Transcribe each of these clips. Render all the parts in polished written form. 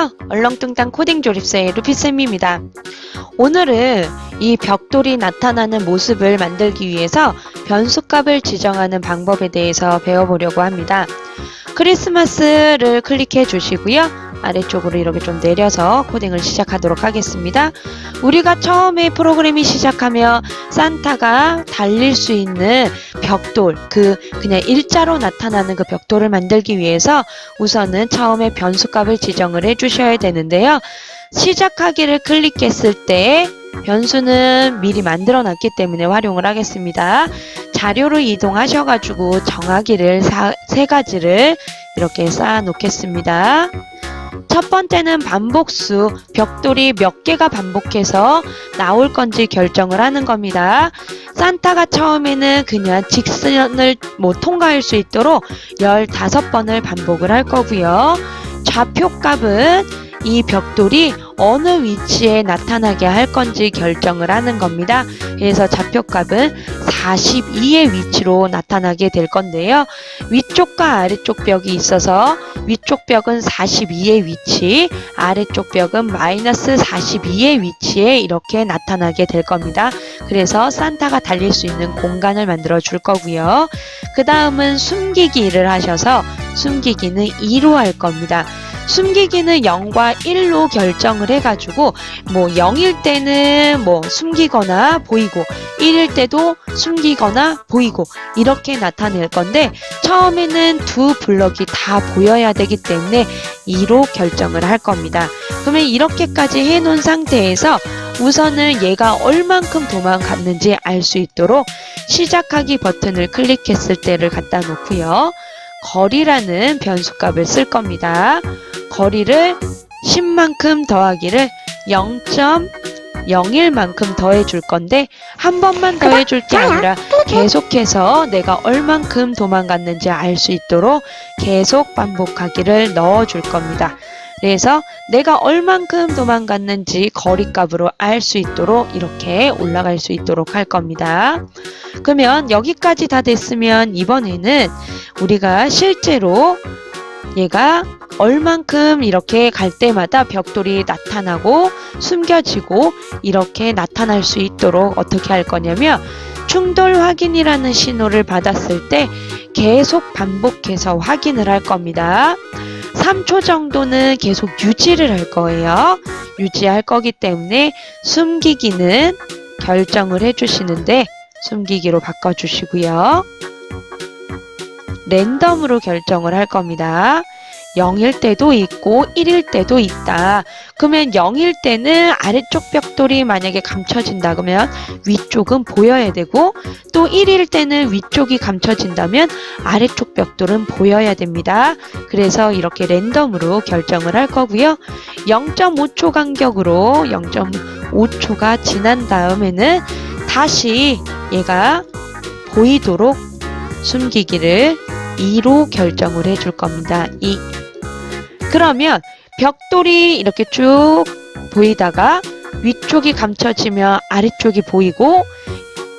안녕하세요. 얼렁뚱땅 코딩 조립사의 루피쌤입니다. 오늘은 이 벽돌이 나타나는 모습을 만들기 위해서 변수값을 지정하는 방법에 대해서 배워보려고 합니다. 크리스마스를 클릭해 주시고요. 아래쪽으로 이렇게 좀 내려서 코딩을 시작하도록 하겠습니다. 우리가 처음에 프로그램이 시작하며 산타가 달릴 수 있는 벽돌, 그냥 일자로 나타나는 그 벽돌을 만들기 위해서 우선은 처음에 변수값을 지정을 해 주셔야 되는데요. 시작하기를 클릭했을 때 변수는 미리 만들어 놨기 때문에 활용을 하겠습니다. 자료로 이동하셔가지고 정하기를 세 가지를 이렇게 쌓아 놓겠습니다. 첫 번째는 반복수, 벽돌이 몇 개가 반복해서 나올 건지 결정을 하는 겁니다. 산타가 처음에는 그냥 직선을 통과할 수 있도록 15번을 반복을 할 거고요. 좌표값은 이 벽돌이 어느 위치에 나타나게 할 건지 결정을 하는 겁니다. 그래서 좌표값은 42의 위치로 나타나게 될 건데요. 위쪽과 아래쪽 벽이 있어서 위쪽 벽은 42의 위치, 아래쪽 벽은 마이너스 42의 위치에 이렇게 나타나게 될 겁니다. 그래서 산타가 달릴 수 있는 공간을 만들어 줄 거고요. 그 다음은 숨기기를 하셔서 숨기기는 2로 할 겁니다. 숨기기는 0과 1로 결정을 해가지고 0일 때는 숨기거나 보이고 1일 때도 숨기거나 보이고 이렇게 나타낼 건데 처음에는 두 블럭이 다 보여야 되기 때문에 2로 결정을 할 겁니다. 그러면 이렇게까지 해놓은 상태에서 우선은 얘가 얼만큼 도망갔는지 알 수 있도록 시작하기 버튼을 클릭했을 때를 갖다 놓고요. 거리라는 변수값을 쓸 겁니다. 거리를 10만큼 더하기를 0.01만큼 더해 줄 건데 한 번만 더해 줄 게 아니라 계속해서 내가 얼만큼 도망갔는지 알 수 있도록 계속 반복하기를 넣어 줄 겁니다. 그래서 내가 얼만큼 도망갔는지 거리값으로 알 수 있도록 이렇게 올라갈 수 있도록 할 겁니다. 그러면 여기까지 다 됐으면 이번에는 우리가 실제로 얘가 얼만큼 이렇게 갈 때마다 벽돌이 나타나고 숨겨지고 이렇게 나타날 수 있도록 어떻게 할 거냐면 충돌 확인이라는 신호를 받았을 때 계속 반복해서 확인을 할 겁니다. 3초 정도는 계속 유지를 할 거예요. 유지할 거기 때문에 숨기기는 결정을 해주시는데 숨기기로 바꿔주시고요. 랜덤으로 결정을 할 겁니다. 0일 때도 있고 1일 때도 있다. 그러면 0일 때는 아래쪽 벽돌이 만약에 감춰진다 그러면 위쪽은 보여야 되고 또 1일 때는 위쪽이 감춰진다면 아래쪽 벽돌은 보여야 됩니다. 그래서 이렇게 랜덤으로 결정을 할 거고요. 0.5초 간격으로 0.5초가 지난 다음에는 다시 얘가 보이도록 숨기기를 2로 결정을 해줄 겁니다. 2. 그러면 벽돌이 이렇게 쭉 보이다가 위쪽이 감춰지면 아래쪽이 보이고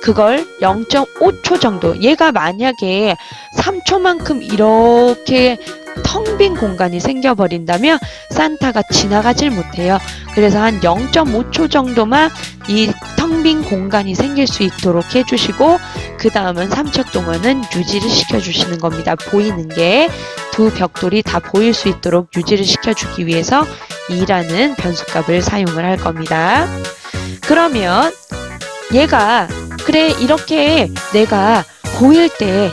그걸 0.5초 정도 얘가 만약에 3초만큼 이렇게 텅 빈 공간이 생겨버린다면 산타가 지나가질 못해요. 그래서 한 0.5초 정도만 이 텅 빈 공간이 생길 수 있도록 해주시고 그 다음은 3초 동안은 유지를 시켜주시는 겁니다. 보이는 게 두 벽돌이 다 보일 수 있도록 유지를 시켜주기 위해서 2라는 변수값을 사용을 할 겁니다. 그러면 얘가 그래 이렇게 내가 보일 때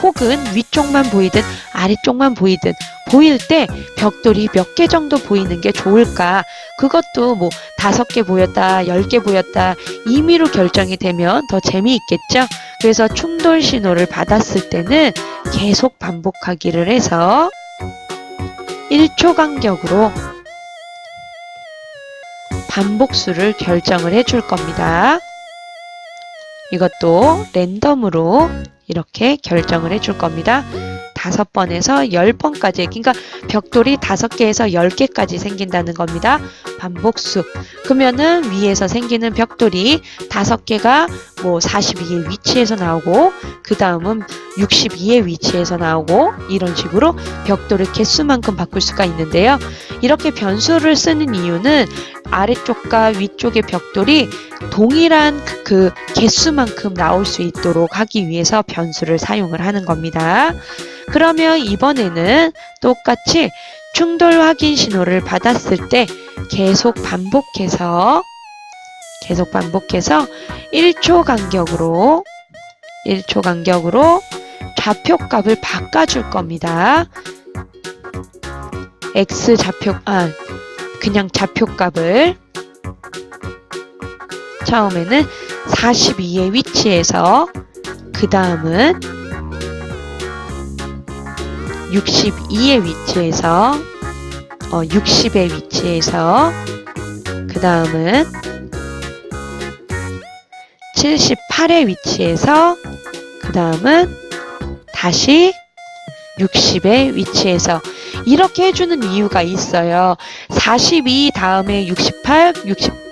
혹은 위쪽만 보이든 아래쪽만 보이든 보일 때 벽돌이 몇 개 정도 보이는 게 좋을까? 그것도 5개 보였다, 10개 보였다 임의로 결정이 되면 더 재미있겠죠? 그래서 충돌 신호를 받았을 때는 계속 반복하기를 해서 1초 간격으로 반복수를 결정을 해줄 겁니다. 이것도 랜덤으로 이렇게 결정을 해줄 겁니다. 5번에서 10번까지 그러니까 벽돌이 5개에서 10개까지 생긴다는 겁니다. 반복수. 그러면은 위에서 생기는 벽돌이 5개가 뭐 42의 위치에서 나오고, 그 다음은 62의 위치에서 나오고, 이런 식으로 벽돌의 개수만큼 바꿀 수가 있는데요. 이렇게 변수를 쓰는 이유는 아래쪽과 위쪽의 벽돌이 동일한 그 개수만큼 나올 수 있도록 하기 위해서 변수를 사용을 하는 겁니다. 그러면 이번에는 똑같이 충돌 확인 신호를 받았을 때 계속 반복해서 1초 간격으로 좌표값을 바꿔줄 겁니다. 그냥 좌표값을 처음에는 42의 위치에서, 그 다음은 62의 위치에서, 60의 위치에서, 그 다음은 78의 위치에서, 그 다음은 다시 60의 위치에서 이렇게 해주는 이유가 있어요. 42 다음에 68, 60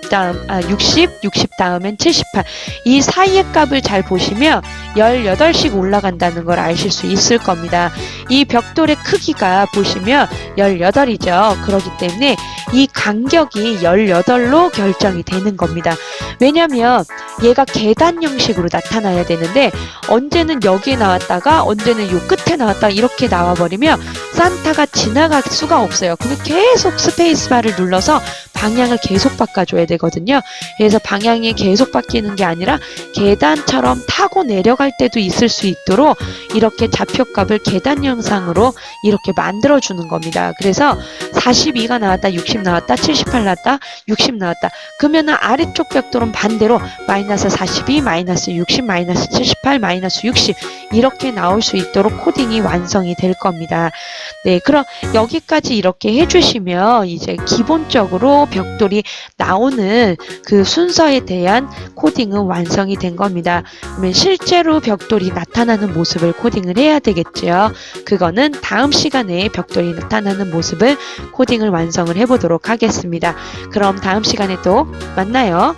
다음엔 78. 이 사이의 값을 잘 보시면 18씩 올라간다는 걸 아실 수 있을 겁니다. 이 벽돌의 크기가 보시면 18이죠. 그렇기 때문에 이 간격이 18로 결정이 되는 겁니다. 왜냐면 얘가 계단 형식으로 나타나야 되는데 언제는 여기에 나왔다가 언제는 요 끝에 나왔다가 이렇게 나와버리면 산타가 지나갈 수가 없어요. 그러면 계속 스페이스바를 눌러서 방향을 계속 바꿔줘야 되거든요. 그래서 방향이 계속 바뀌는 게 아니라 계단처럼 타고 내려갈 때도 있을 수 있도록 이렇게 좌표값을 계단 형상으로 이렇게 만들어주는 겁니다. 그래서 42가 나왔다, 60 나왔다, 78 나왔다, 60 나왔다. 그러면은 아래쪽 벽돌은 반대로 마이너스 42, 마이너스 60, 마이너스 78, 마이너스 60 이렇게 나올 수 있도록 코딩이 완성이 될 겁니다. 네, 그럼 여기까지 이렇게 해주시면 이제 기본적으로 벽돌이 나오는 그 순서에 대한 코딩은 완성이 된 겁니다. 그러면 실제로 벽돌이 나타나는 모습을 코딩을 해야 되겠죠. 그거는 다음 시간에 벽돌이 나타나는 모습을 코딩을 완성을 해보도록 하겠습니다. 그럼 다음 시간에 또 만나요.